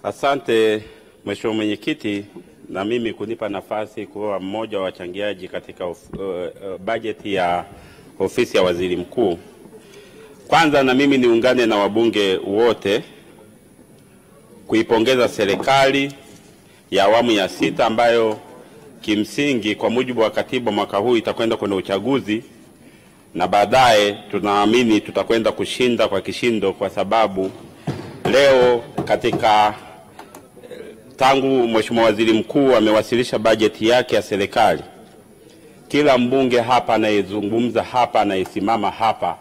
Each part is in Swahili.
Asante Mheshimiwa Mwenyekiti na mimi kunipa nafasi kuwa mmoja wa wachangiaji katika bajeti ya ofisi ya Waziri Mkuu. Kwanza na mimi niungane na wabunge wote kuipongeza serikali ya awamu ya 6 ambayo kimsingi kwa mujibu wa katiba mwaka huu itakwenda kwenye uchaguzi, na baadaye tunaamini tutakwenda kushinda kwa kishindo, kwa sababu leo tangu Mheshimiwa Waziri Mkuu amewasilisha bajeti yake ya serikali, kila mbunge hapa anayezungumza hapa, anayesimama hapa,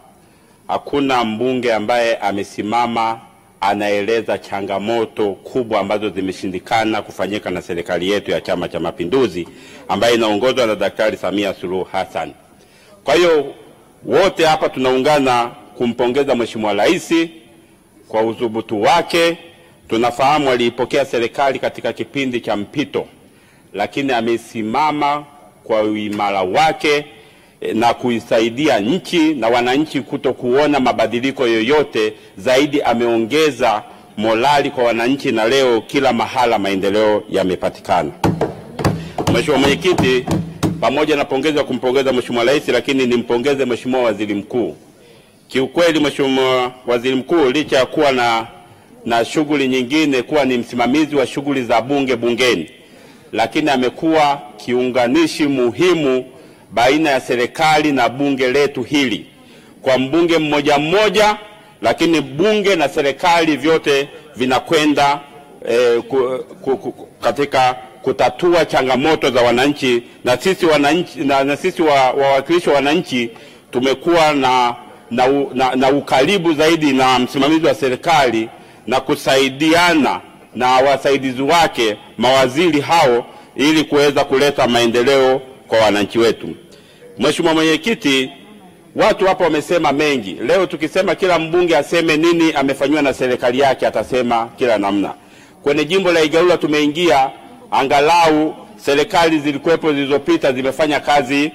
hakuna mbunge ambaye amesimama anaeleza changamoto kubwa ambazo zimeshindikana kufanyika na serikali yetu ya Chama cha Mapinduzi ambayo inaongozwa na Daktari Samia Suluhu Hassan. Kwa hiyo wote hapa tunaungana kumpongeza Mheshimiwa Rais kwa udhubutu wake. Tunafahamu aliipokea serikali katika kipindi cha mpito, lakini amesimama kwa uimara wake na kuisaidia nchi na wananchi kutokuona mabadiliko yoyote. Zaidi ameongeza morali kwa wananchi, na leo kila mahala maendeleo yamepatikana. Mheshimiwa Mwenyekiti, pamoja na pongeza kumpongeza Mheshimiwa Rais, lakini nimpongeze Mheshimiwa Waziri Mkuu. Kiukweli Mheshimiwa Waziri Mkuu, licha ya kuwa na shughuli nyingine, kuwa ni msimamizi wa shughuli za bungeni, lakini amekuwa kiunganishi muhimu baina ya serikali na bunge letu hili. Kwa mbunge mmoja mmoja, lakini bunge na serikali vyote vinakwenda katika kutatua changamoto za wananchi, na sisi wananchi na sisi wawakilishi wa wananchi tumekuwa na ukaribu zaidi na msimamizi wa serikali na kusaidiana na wasaidizi wake, mawaziri hao, ili kuweza kuleta maendeleo kwa wananchi wetu. Mheshimiwa Mwenyekiti, watu hapo wamesema mengi. Leo tukisema kila mbunge aseme nini amefanywa na serikali yake, atasema kila namna. Kwenye jimbo la Igalula tumeingia, angalau serikali zilikuwepo zilizopita zimefanya kazi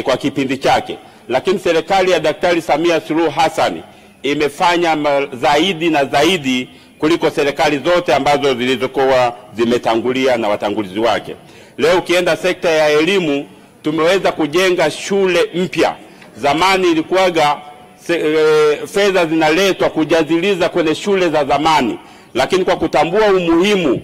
kwa kipindi chake, lakini serikali ya Daktari Samia Suluhu Hassan imefanya zaidi na zaidi kuliko serikali zote ambazo zilizokuwa zimetangulia na watangulizi wake. Leo ukienda sekta ya elimu, tumeweza kujenga shule mpya. Zamani ilikuwaga fedha zinaletwa kujadiliza kwenye shule za zamani, lakini kwa kutambua umuhimu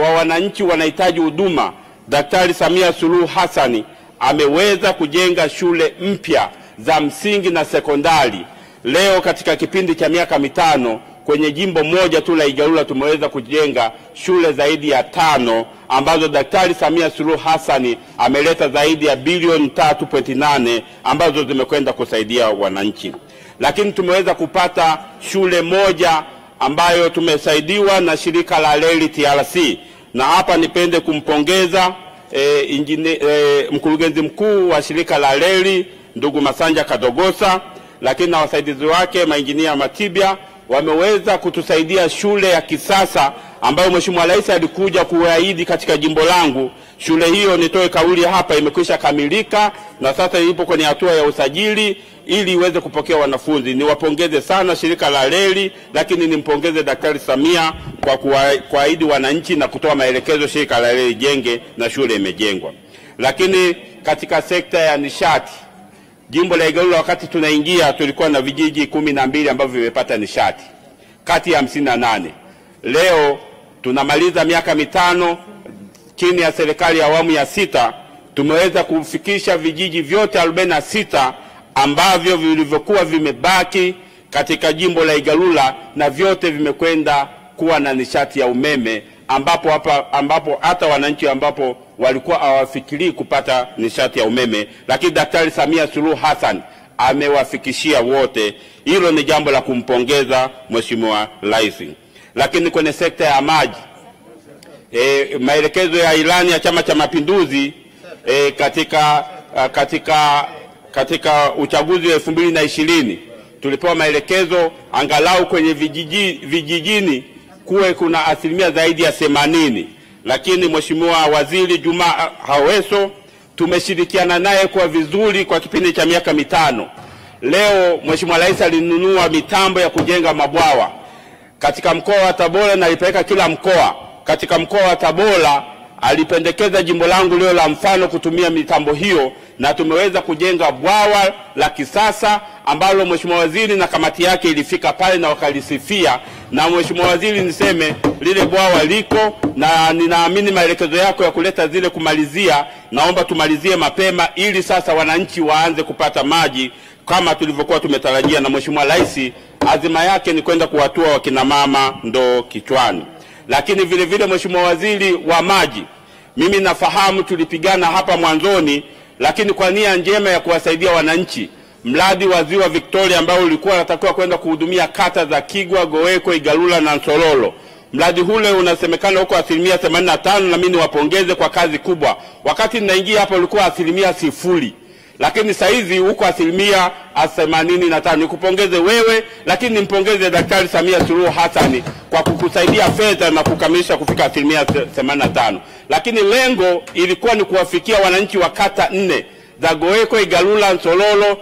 wa wananchi wanahitaji huduma, Daktari Samia Suluhu Hassan ameweza kujenga shule mpya za msingi na sekondari. Leo katika kipindi cha miaka 5 kwenye jimbo moja tu la Igalula tumeweza kujenga shule zaidi ya 5 ambazo Daktari Samia Suluhu Hassan ameleta zaidi ya bilioni 3.8 ambazo zimekwenda kusaidia wananchi. Lakini tumeweza kupata shule moja ambayo tumesaidiwa na shirika la reli TRC, na hapa nipende kumpongeza mkurugenzi mkuu wa shirika la reli ndugu Masanja Kadogosa, lakini na wasaidizi wake mainjinia Matibia wameweza kutusaidia shule ya kisasa ambayo Mheshimiwa Rais alikuja kuahidi katika jimbo langu. Shule hiyo, nitoe kauli hapa, imekwisha kamilika na sasa ipo kwenye hatua ya usajili ili iweze kupokea wanafunzi. Niwapongeze sana shirika la reli, lakini nimpongeze Daktari Samia kwa kuahidi wananchi na kutoa maelekezo shirika la reli jenge, na shule imejengwa. Lakini katika sekta ya nishati, jimbo la Igalula wakati tunaingia tulikuwa na vijiji 12 ambavyo vimepata nishati kati ya 58. Leo tunamaliza miaka 5 chini ya serikali ya awamu ya 6, tumeweza kufikisha vijiji vyote 46 ambavyo vilivyokuwa vimebaki katika jimbo la Igalula, na vyote vimekwenda kuwa na nishati ya umeme, ambapo hata wananchi ambapo walikuwa hawafikirii kupata nishati ya umeme, lakini Daktari Samia Suluhu Hassan amewafikishia wote. Hilo ni jambo la kumpongeza Mheshimiwa Rais. Lakini kwenye sekta ya maji, maelekezo ya ilani ya Chama cha Mapinduzi katika uchaguzi wa 2020 tulipewa maelekezo angalau kwenye vijijini kuwe kuna asilimia zaidi ya 80. Lakini Mheshimiwa Waziri Juma Haweso tumeshirikiana naye kwa vizuri kwa kipindi cha miaka 5. Leo Mheshimiwa Rais alinunua mitambo ya kujenga mabwawa. katika mkoa wa Tabora na alipeleka kila mkoa. Katika mkoa wa Tabora alipendekeza jimbo langu leo la mfano kutumia mitambo hiyo, na tumeweza kujenga bwawa la kisasa ambalo Mheshimiwa Waziri na kamati yake ilifika pale na wakalisifia. Na Mheshimiwa Waziri, niseme lile bwawa liko, na ninaamini maelekezo yako ya kuleta zile kumalizia, naomba tumalizie mapema ili sasa wananchi waanze kupata maji kama tulivyokuwa tumetarajia. Na Mheshimiwa Rais azima yake ni kwenda kuwatua wakina mama ndo kichwani. Lakini vile vile Mheshimiwa Waziri wa maji, mimi nafahamu tulipigana hapa mwanzoni, lakini kwa nia njema ya kuwasaidia wananchi, mradi wa Ziwa Victoria ambao ulikuwa unatakiwa kwenda kuhudumia kata za Kigwa, Goweko, Igalula na Nsololo, mradi ule unasemekana huko 85%, na mimi niwapongeze kwa kazi kubwa. Wakati ninaingia hapa ulikuwa 0%, lakini sasa hivi huko 85%. Nikupongeze wewe, lakini nimpongeze Daktari Samia Suluhu Hassan kwa kukusaidia fedha na kukamilisha kufika 85%. Lakini lengo ilikuwa ni kuwafikia wananchi wa kata 4 za Goweko, Igalula, Nsololo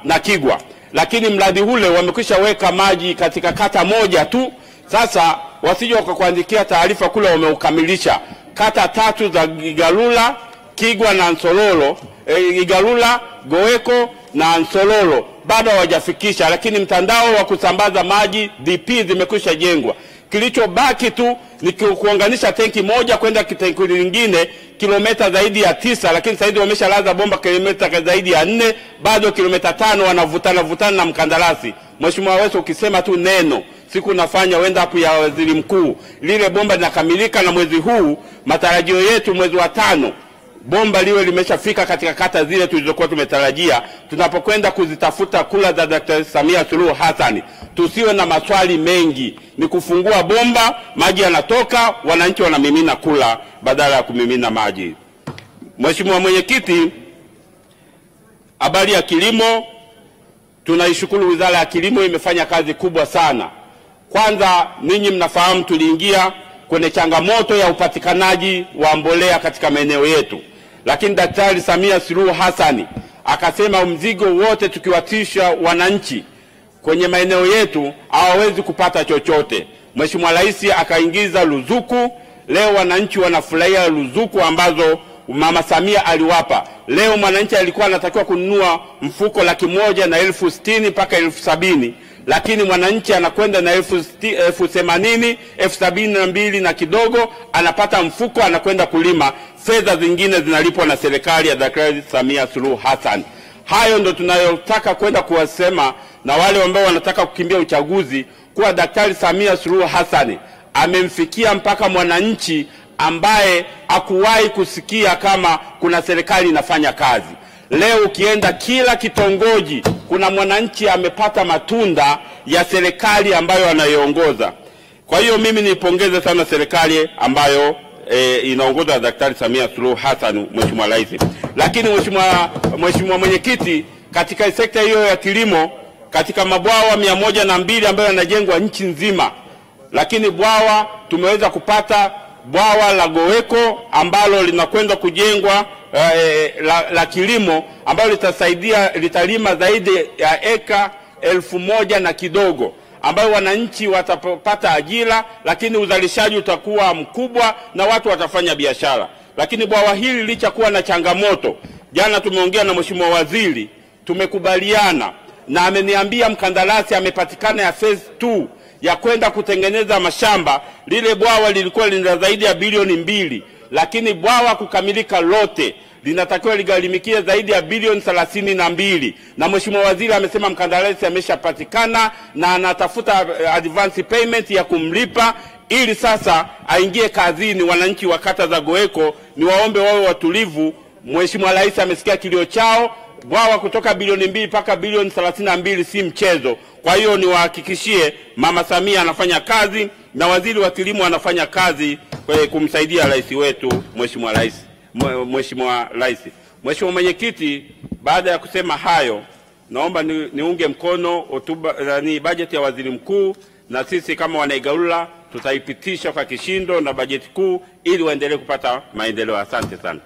na Kigwa. Lakini mradi ule wamekwisha weka maji katika kata moja tu. Sasa wasije wakakuandikia taarifa kule wameukamilisha. Kata 3 za Igalula, Kigwa na Nsololo, Igalula, Goweko na Nsololo bado hawajafikisha, lakini mtandao wa kusambaza maji DP zimekwisha jengwa. Kilichobaki tu ni kuunganisha tenki moja kwenda tenki lingine kilomita zaidi ya 9, lakini sasa hivi wameshalaza bomba kilomita zaidi ya 4, bado kilomita 5 wanavutana na mkandarasi. Mheshimiwa Weso, ukisema tu neno siku nafanya wenda hapo ya Waziri Mkuu, lile bomba linakamilika, na mwezi huu matarajio yetu mwezi wa 5 bomba liwe limeshafika katika kata zile tulizokuwa tumetarajia. Tunapokwenda kuzitafuta kula za Dr. Samia Suluhu Hassan, tusiwe na maswali mengi, ni kufungua bomba, maji yanatoka, wananchi wanamimina kula badala ya kumimina maji. Mheshimiwa Mwenyekiti, habari ya kilimo, tunaishukuru Wizara ya Kilimo, imefanya kazi kubwa sana. Kwanza ninyi mnafahamu tuliingia kwenye changamoto ya upatikanaji wa mbolea katika maeneo yetu, lakini Daktari Samia Suluhu Hassan akasema mzigo wote tukiwatisha wananchi kwenye maeneo yetu hawawezi kupata chochote. Mheshimiwa Rais akaingiza ruzuku. Leo wananchi wanafurahia ruzuku ambazo Mama Samia aliwapa. Leo mwananchi alikuwa anatakiwa kununua mfuko 160,000 mpaka 70,000, lakini mwananchi anakwenda na 80,000, 72,000 na kidogo, anapata mfuko, anakwenda kulima. Fedha zingine zinalipwa na serikali ya Daktari Samia Suluhu Hassan. Hayo ndo tunayotaka kwenda kuwasema na wale ambao wanataka kukimbia uchaguzi, kuwa Daktari Samia Suluhu Hassan amemfikia mpaka mwananchi ambaye hakuwahi kusikia kama kuna serikali inafanya kazi. Leo ukienda kila kitongoji kuna mwananchi amepata matunda ya serikali ambayo anayoongoza. Kwa hiyo mimi nipongeze sana serikali ambayo inaongozwa na Daktari Samia Suluhu Hassan, Mheshimiwa Rais. Lakini Mheshimiwa Mwenyekiti, katika sekta hiyo ya kilimo, katika mabwawa 102 ambayo yanajengwa nchi nzima, lakini bwawa tumeweza kupata bwawa la Goweko ambalo linakwenda kujengwa la kilimo, ambalo litalima zaidi ya eka 1,000 na kidogo, ambayo wananchi watapata ajira, lakini uzalishaji utakuwa mkubwa na watu watafanya biashara. Lakini bwawa hili licha kuwa na changamoto, jana tumeongea na Mheshimiwa Waziri, tumekubaliana na ameniambia mkandarasi amepatikana ya phase 2 ya kwenda kutengeneza mashamba. Lile bwawa lilikuwa lina zaidi ya bilioni 2, lakini bwawa kukamilika lote linatakiwa ligharimikie zaidi ya bilioni 32, na Mheshimiwa Waziri amesema mkandarasi ameshapatikana na anatafuta advance payment ya kumlipa ili sasa aingie kazini. Wananchi wa kata za Goweko ni waombe wawe watulivu. Mheshimiwa Rais amesikia kilio chao. Bwawa kutoka bilioni 2 mpaka bilioni 32 si mchezo. Kwa hiyo niwahakikishie Mama Samia anafanya kazi na Waziri wa Kilimo anafanya kazi kumsaidia rais wetu, Mheshimiwa Rais. Mheshimiwa Mwenyekiti, baada ya kusema hayo, naomba niunge mkono bajeti ya Waziri Mkuu, na sisi kama Wanaigalula tutaipitisha kwa kishindo na bajeti kuu ili waendelee kupata maendeleo. Asante sana.